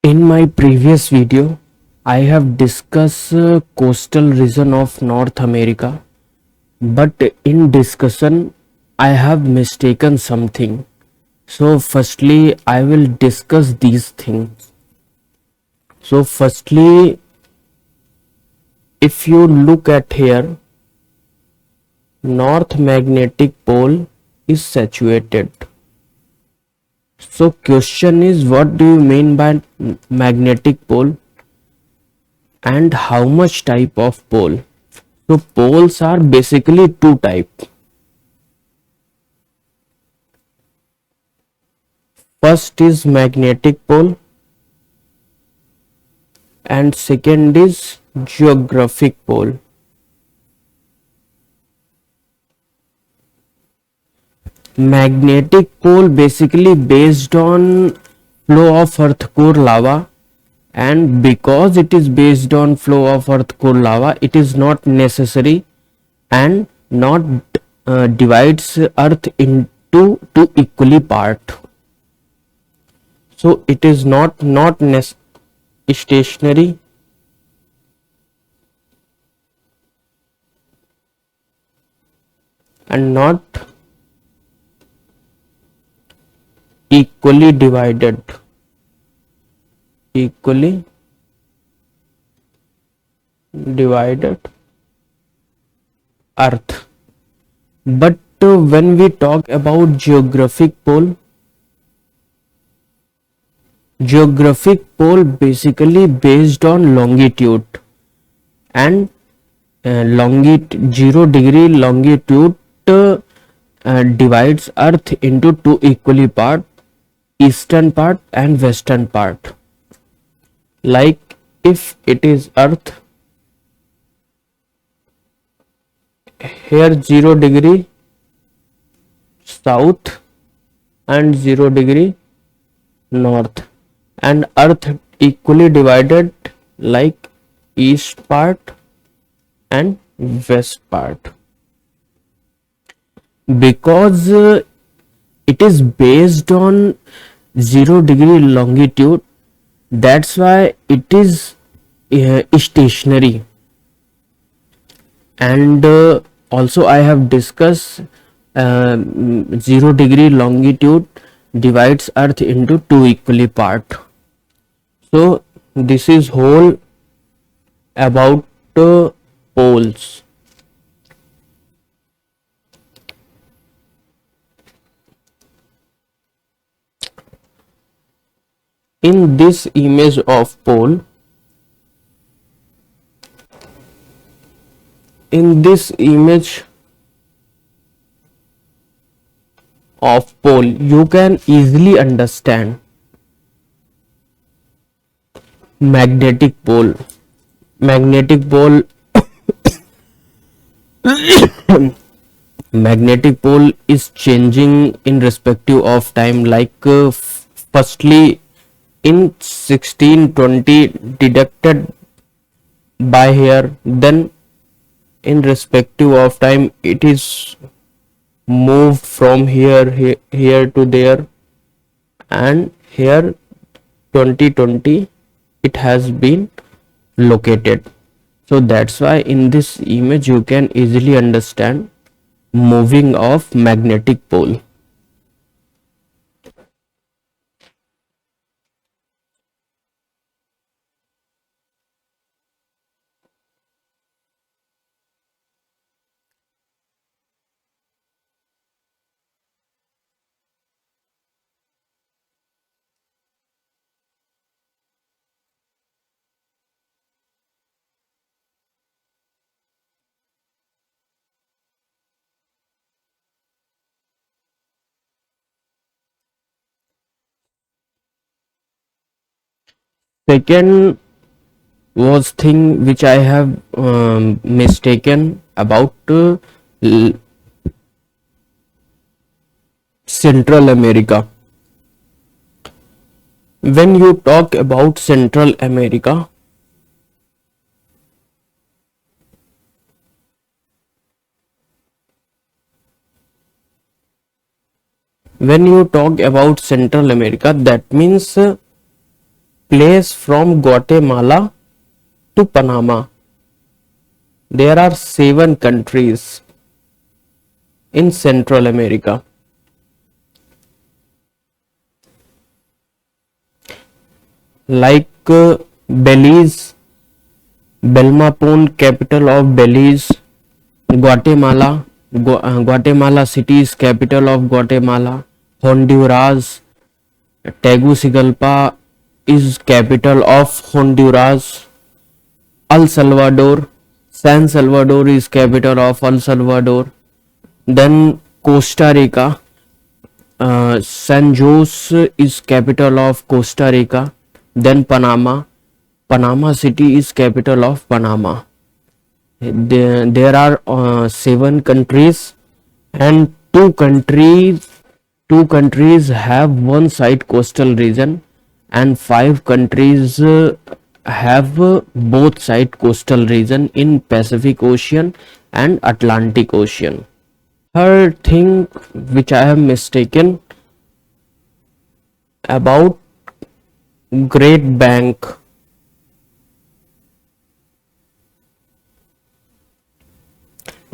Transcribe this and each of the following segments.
In my previous video, I have discussed coastal region of North America, but in discussion, I have mistaken something. So firstly, I will discuss these things. So firstly, if you look at here, North magnetic pole is saturated. So question is, what do you mean by magnetic pole and how much type of pole? So poles are basically two type. First is magnetic pole and second is geographic pole. Magnetic pole basically based on flow of earth core lava, and because it is based on flow of earth core lava, it is not necessary and not divides earth into two equally part. So it is not stationary and not equally divided earth. But when we talk about geographic pole basically based on longitude, and 0 degree longitude divides earth into two equally part, eastern part and western part. Like if it is earth, here 0 degree south and 0 degree north, and earth equally divided like east part and west part. Because it is based on 0 degree longitude, that's why it is stationary. And also I have discussed 0 degree longitude divides earth into two equally part. So this is whole about poles. In this image of pole, you can easily understand magnetic pole. Magnetic pole is changing in respective of time, like firstly in 1620 deducted by here, then in respective of time it is moved from here to there, and here 2020 it has been located. So that's why in this image you can easily understand moving of magnetic pole. Second was thing which I have mistaken about Central America. When you talk about Central America, that means place from Guatemala to Panama. There are 7 countries in Central America. Like Belize, Belmapon, capital of Belize. Guatemala, Guatemala City is capital of Guatemala. Honduras, Tegucigalpa is capital of Honduras. El Salvador, San Salvador is capital of El Salvador. Then Costa Rica, San Jose is capital of Costa Rica. Then Panama, Panama City is capital of Panama. There are 7 countries, and two countries have one side coastal region, and 5 countries have both side coastal region in Pacific Ocean and Atlantic Ocean. Third thing which I have mistaken about Great Bank.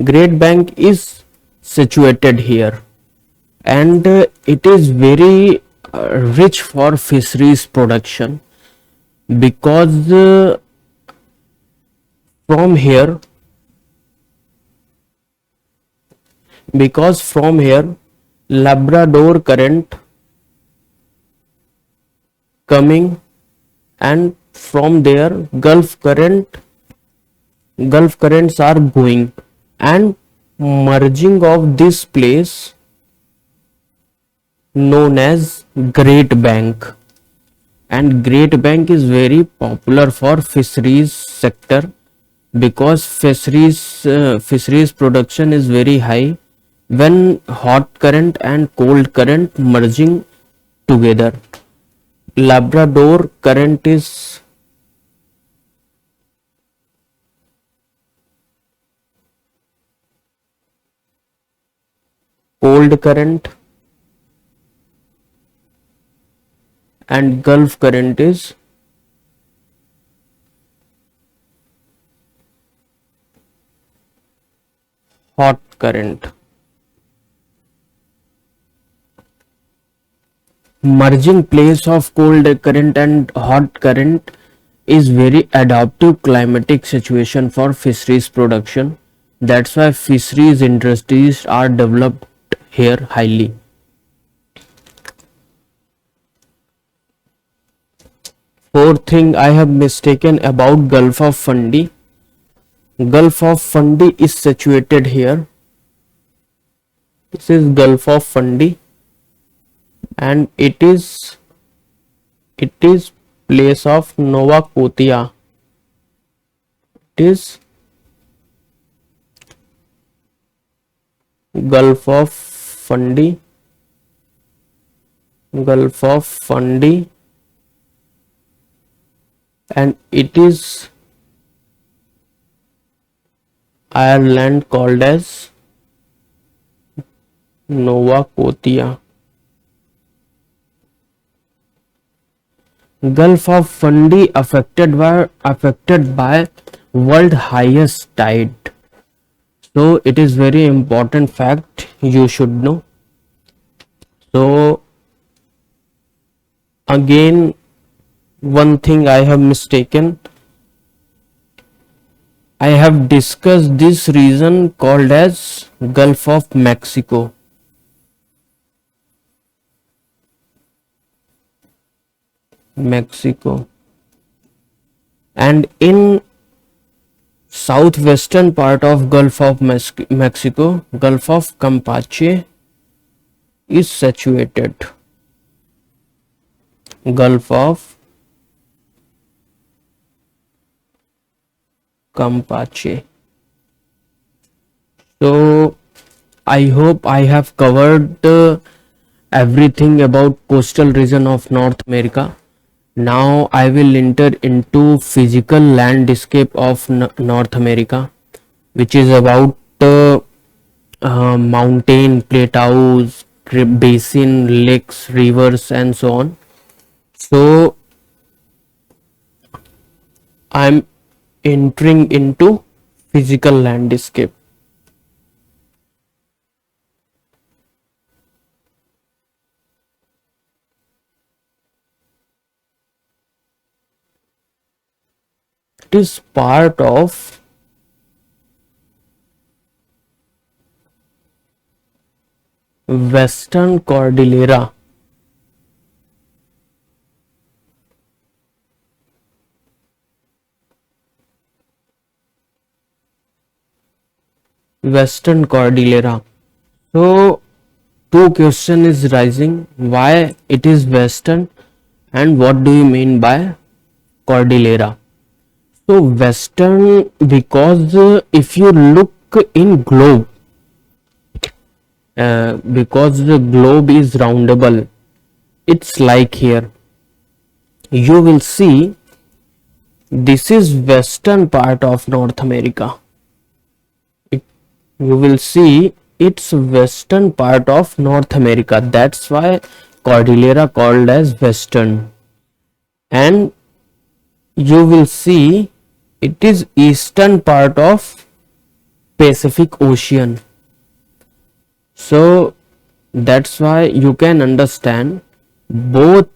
Great Bank is situated here, and it is very rich for fisheries production, because from here Labrador current coming, and from there Gulf currents are going, and merging of this place known as Great Bank. And Great Bank is very popular for fisheries sector, because fisheries production is very high when hot current and cold current merging together. Labrador current is cold current, and Gulf current is hot current. Merging place of cold current and hot current is very adaptive climatic situation for fisheries production. That's why fisheries industries are developed here highly. Fourth thing I have mistaken about Gulf of Fundy. Gulf of Fundy is situated here. This is Gulf of Fundy, and it is place of Nova Scotia. It is Gulf of Fundy, and it is Ireland called as Nova Scotia. Gulf of Fundy affected by world highest tide. So it is very important fact you should know. So again, one thing I have mistaken. I have discussed this region called as Gulf of Mexico. And in southwestern part of Gulf of Mexico, Gulf of Campeche is situated. Gulf of Campeche. So I hope I have covered everything about coastal region of North America. Now I will enter into physical landscape of North America, which is about mountain, plateaus, basin, lakes, rivers, and so on. So entering into physical landscape. It is part of Western Cordillera. Western Cordillera. So two question is rising, why it is Western and what do you mean by Cordillera? So Western because if you look in globe, because the globe is roundable, it's like here. You will see this is western part of North America. You will see it's western part of North America. That's why Cordillera called as Western. And you will see it is eastern part of Pacific Ocean. So that's why you can understand both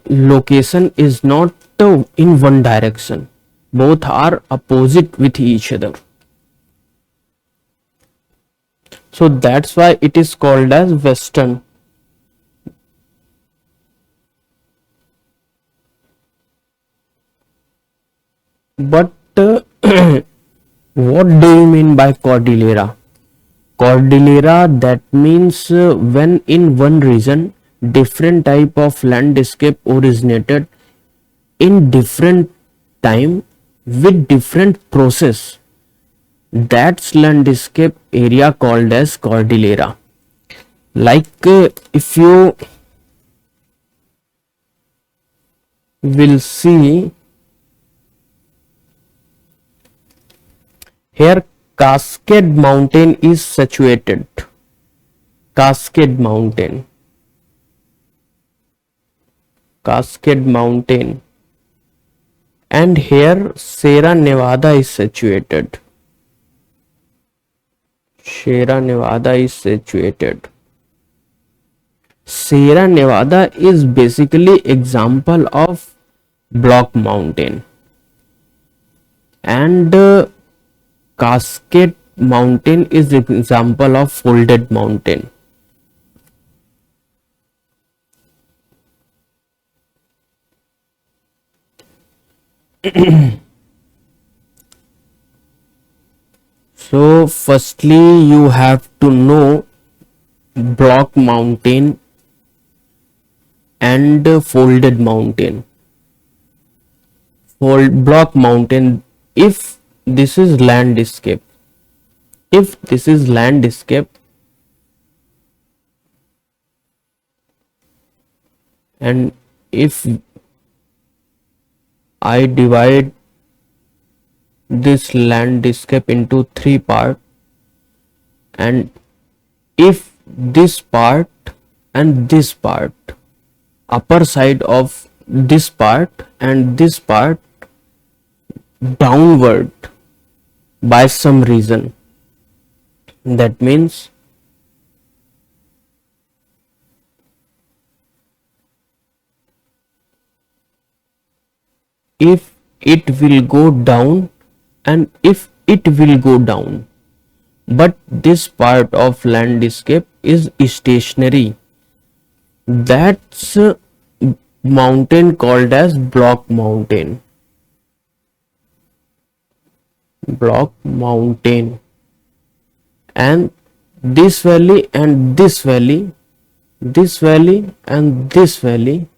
location is not in one direction. Both are opposite with each other. So that's why it is called as Western. But what do you mean by Cordillera? Cordillera, that means when in one region different type of landscape originated in different time with different process. That's landscape area called as Cordillera. Like if you will see here, Cascade Mountain is situated. Cascade Mountain. Cascade Mountain. And here Sierra Nevada is situated. Sierra Nevada is situated. Sierra Nevada is basically example of block mountain. And Cascade Mountain is example of folded mountain. So firstly you have to know block mountain and folded mountain. Block mountain, if this is landscape, and if I divide this landscape into three parts, and if this part and this part, upper side of this part and this part downward by some reason, that means if it will go down and if it will go down, but this part of landscape is stationary, that's a mountain called as block mountain. Block mountain. And this valley and this valley, this valley and this valley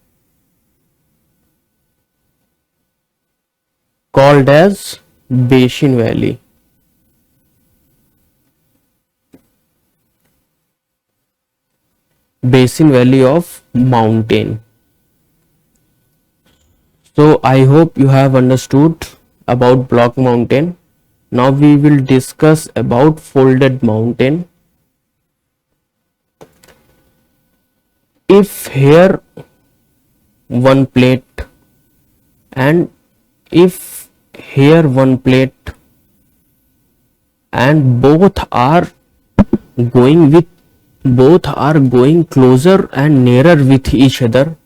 called as basin valley. Basin valley of mountain. So I hope you have understood about block mountain. Now we will discuss about folded mountain. If here one plate and if here one plate, and going with both are going closer and nearer with each other.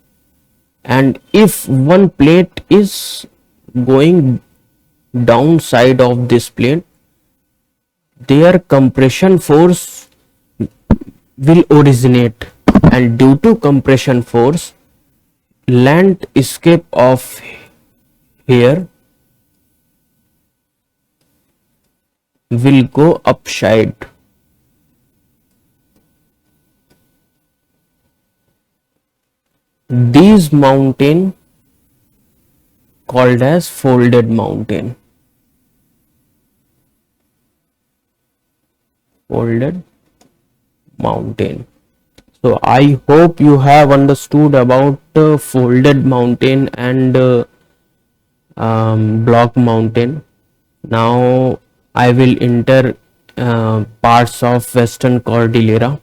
And if one plate is going downside of this plate, their compression force will originate, and due to compression force, land escape of here will go upside. These mountain called as folded mountain. Folded mountain. So I hope you have understood about folded mountain and block mountain. Now I will enter parts of Western Cordillera.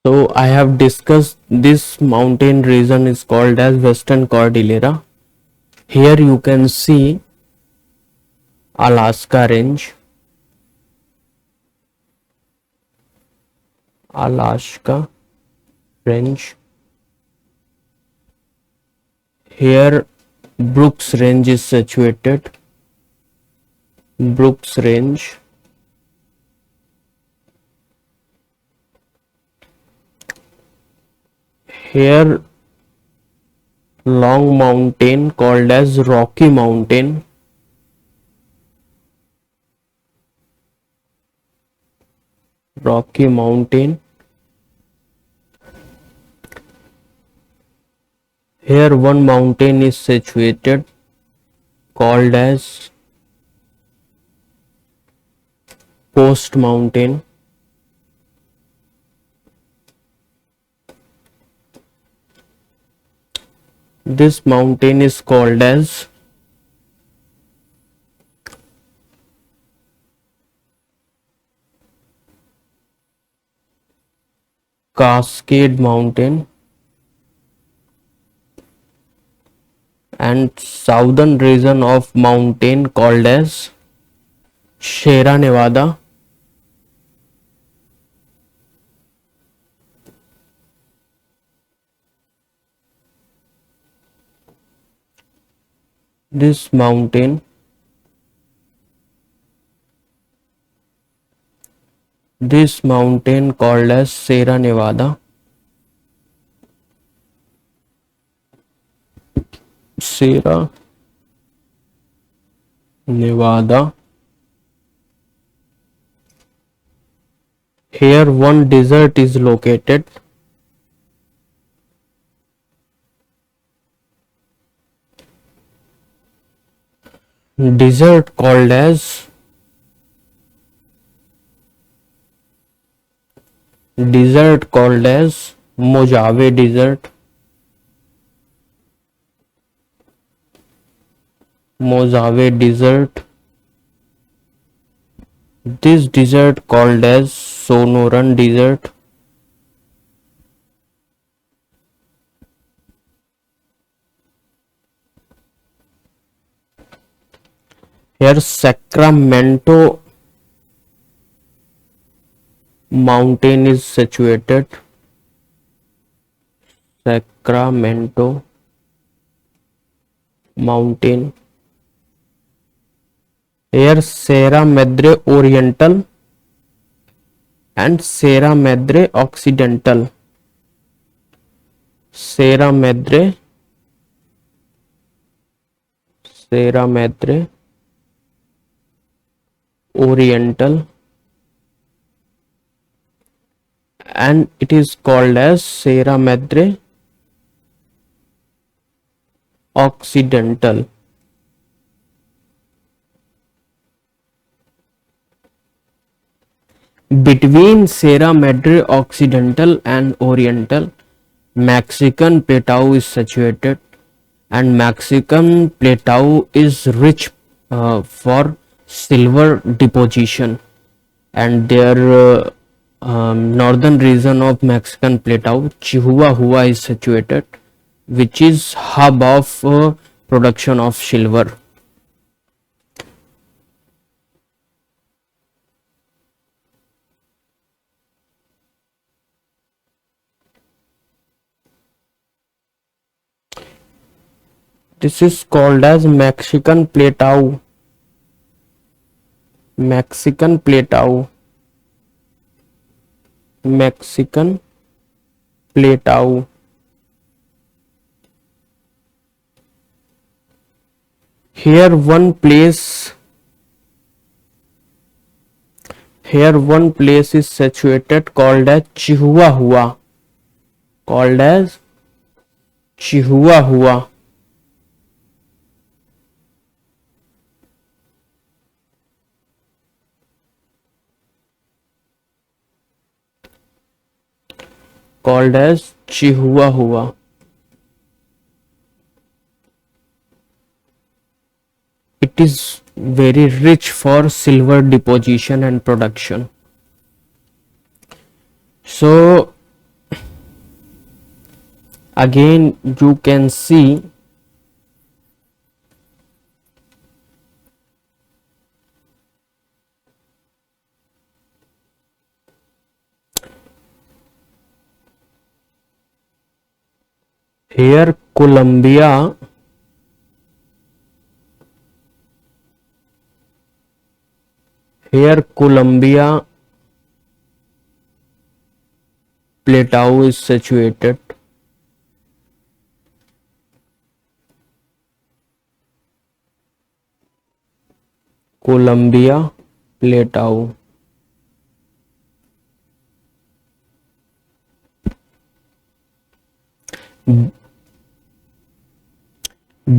So I have discussed this mountain region is called as Western Cordillera. Here you can see Alaska range. Alaska range. Here Brooks range is situated. Brooks range. Here long mountain called as Rocky Mountain. Rocky Mountain. Here one mountain is situated called as Coast Mountain. This mountain is called as Cascade Mountain, and southern region of mountain called as Sierra Nevada. This mountain called as Sierra Nevada. Sierra Nevada. Here one desert is located. Desert called as Mojave Desert. Mojave Desert. This desert called as Sonoran Desert. Here Sacramento Mountain is situated. Sacramento Mountain. Here Sierra Madre Oriental and Sierra Madre Occidental. Sierra Madre Oriental, and it is called as Sierra Madre Occidental. Between Sierra Madre Occidental and Oriental, Mexican Plateau is situated, and Mexican Plateau is rich for silver deposition, and their northern region of Mexican Plateau, Chihuahua, is situated, which is hub of production of silver. This is called as Mexican Plateau. Mexican Plateau. Mexican Plateau. Here one place is situated called as Chihuahua. Called as Chihuahua. Called as Chihuahua. It is very rich for silver deposition and production. So again you can see here Colombia Plateau is situated. Colombia Plateau.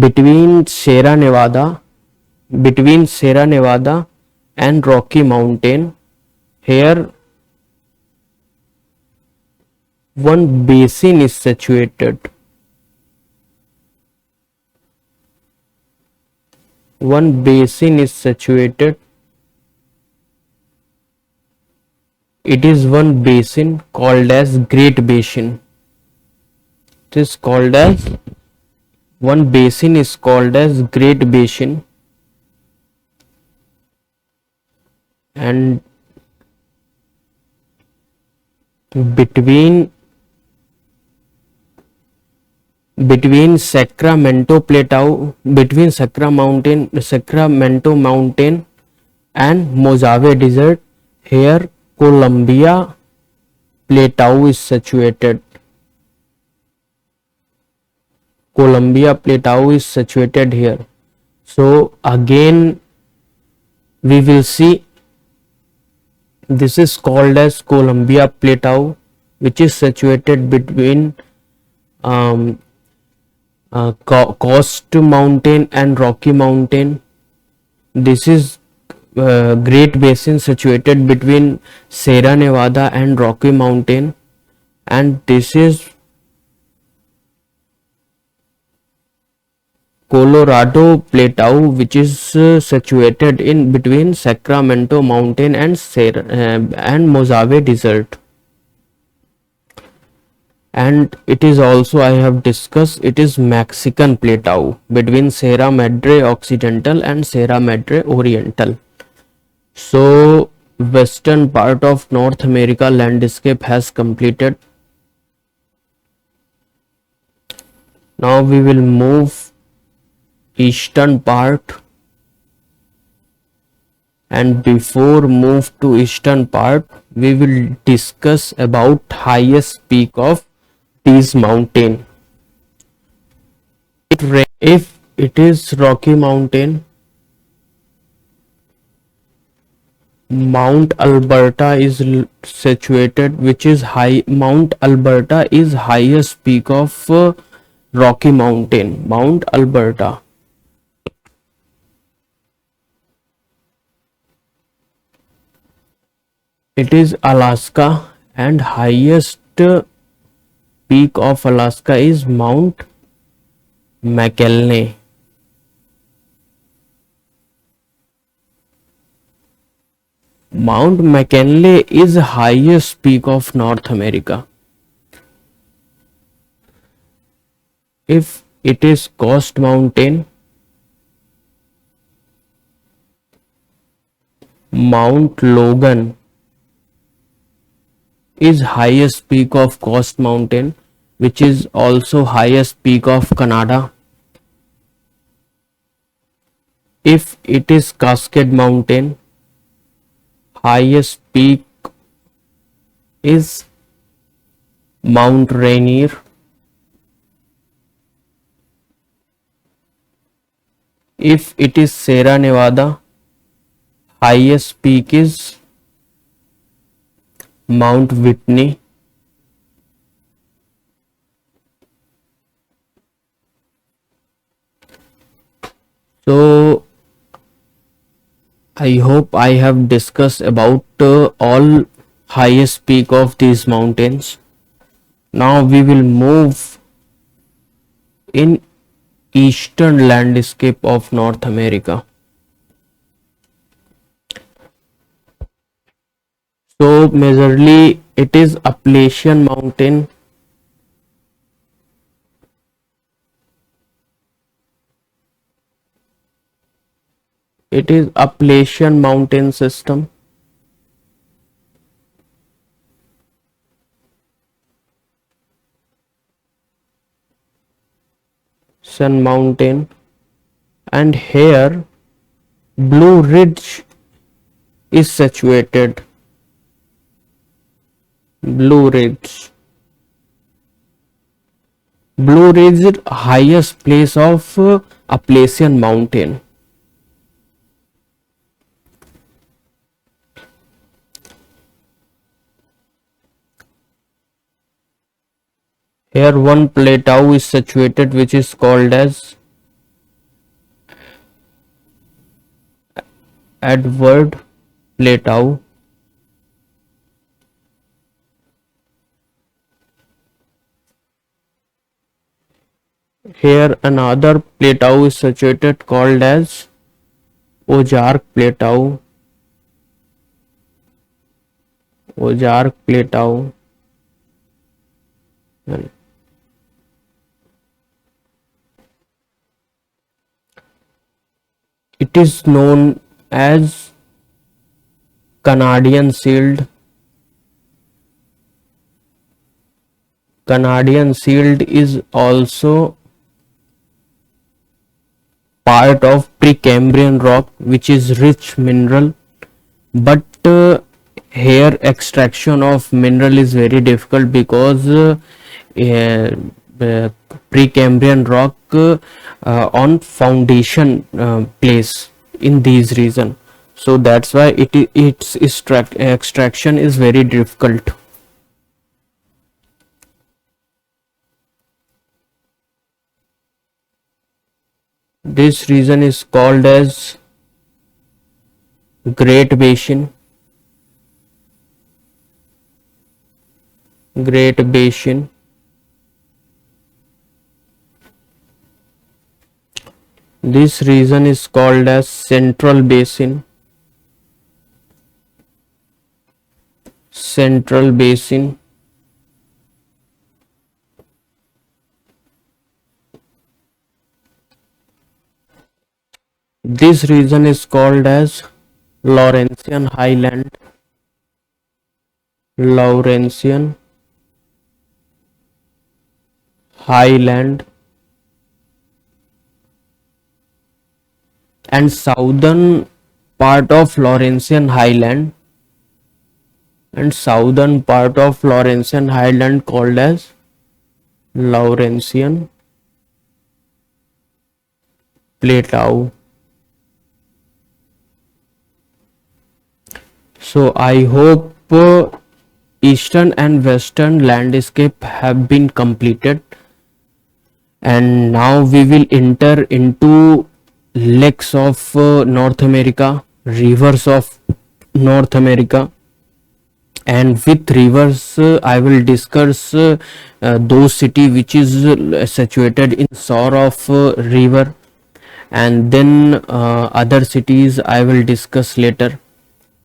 Between Sierra Nevada and Rocky Mountain, here one basin is situated. One basin is situated. It is one basin called as Great Basin. It is called as one basin is called as Great Basin, and between Sacramento Plateau, between Sacramento Mountain and Mojave Desert, here Columbia Plateau is situated. Columbia Plateau is situated here. So again we will see, this is called as Columbia Plateau, which is situated between Coast Mountain and Rocky Mountain. This is Great Basin situated between Sierra Nevada and Rocky Mountain, and this is Colorado Plateau, which is situated in between Sacramento Mountain and Mojave Desert. And it is also, I have discussed, it is Mexican Plateau between Sierra Madre Occidental and Sierra Madre Oriental. So western part of North America landscape has completed. Now we will move eastern part, and before move to eastern part we will discuss about highest peak of these mountain. If it is Rocky Mountain, Mount Alberta is situated, which is high. Mount Alberta is highest peak of Rocky Mountain. Mount Alberta. It is Alaska, and highest peak of Alaska is Mount McKinley. Mount McKinley is highest peak of North America. If it is Coast Mountain, Mount Logan is highest peak of Coast Mountain, which is also highest peak of Canada. If it is Cascade Mountain, highest peak is Mount Rainier. If it is Sierra Nevada, highest peak is Mount Whitney. So I hope I have discussed about all highest peak of these mountains. Now we will move in eastern landscape of North America. So majorly it is Appalachian Mountain. It is Appalachian Mountain System. Sun Mountain, and here Blue Ridge is situated. Blue Ridge. Blue Ridge is highest place of Appalachian Mountain. Here one plateau is situated which is called as Edward Plateau. Here another plateau is situated called as Ozark Plateau. Ozark Plateau. It is known as Canadian Shield. Canadian Shield is also part of Precambrian rock, which is rich mineral, but here extraction of mineral is very difficult because Precambrian rock on foundation place in these region, so that's why its extraction is very difficult. This region is called as Great Basin. Great Basin. This region is called as Central Basin. Central Basin. This region is called as Laurentian Highland. Laurentian Highland. And southern part of Laurentian Highland called as Laurentian Plateau. So I hope eastern and western landscape have been completed, and now we will enter into lakes of North America, rivers of North America. and with rivers I will discuss those city which is situated in shore of river, and then other cities I will discuss later.